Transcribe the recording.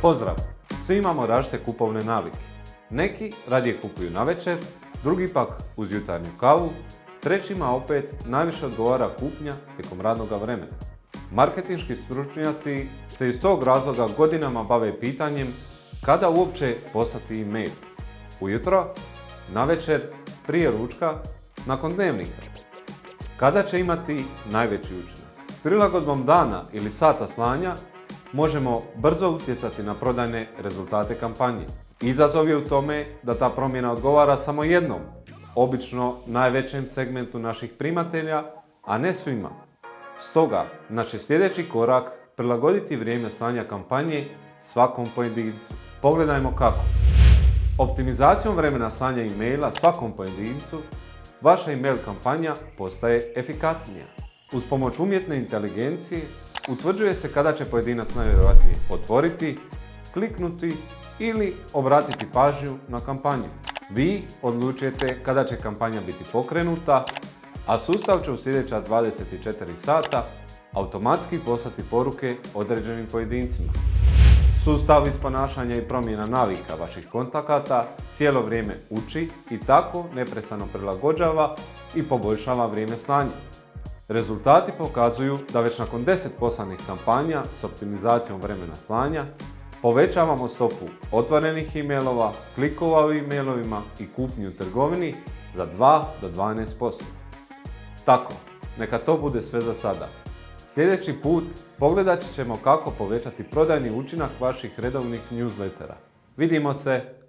Pozdrav! Svi imamo različite kupovne navike. Neki radije kupuju navečer, drugi pak uz jutarnju kavu, trećima opet najviše odgovara kupnja tijekom radnog vremena. Marketinški stručnjaci se iz tog razloga godinama bave pitanjem kada uopće poslati e-mail. Ujutro, navečer, prije ručka, nakon dnevnika. Kada će imati najveći učinak? Prilagodbom dana ili sata slanja možemo brzo utjecati na prodajne rezultate kampanje. Izazov je u tome da ta promjena odgovara samo jednom, obično najvećem segmentu naših primatelja, a ne svima. Stoga, naš je sljedeći korak prilagoditi vrijeme slanja kampanje svakom pojedincu. Pogledajmo kako. Optimizacijom vremena slanja e-maila svakom pojedincu, vaša e-mail kampanja postaje efikasnija. Uz pomoć umjetne inteligencije utvrđuje se kada će pojedinac najvjerojatnije otvoriti, kliknuti ili obratiti pažnju na kampanju. Vi odlučujete kada će kampanja biti pokrenuta, a sustav će u sljedeća 24 sata automatski poslati poruke određenim pojedincima. Sustav iz ponašanja i promjena navika vaših kontakata cijelo vrijeme uči i tako neprestano prilagođava i poboljšava vrijeme slanja. Rezultati pokazuju da već nakon 10 poslanih kampanja s optimizacijom vremena slanja povećavamo stopu otvorenih e-mailova, klikova u e-mailovima i kupnju u trgovini za 2 do 12%. Tako, neka to bude sve za sada. Sljedeći put pogledat ćemo kako povećati prodajni učinak vaših redovnih newslettera. Vidimo se!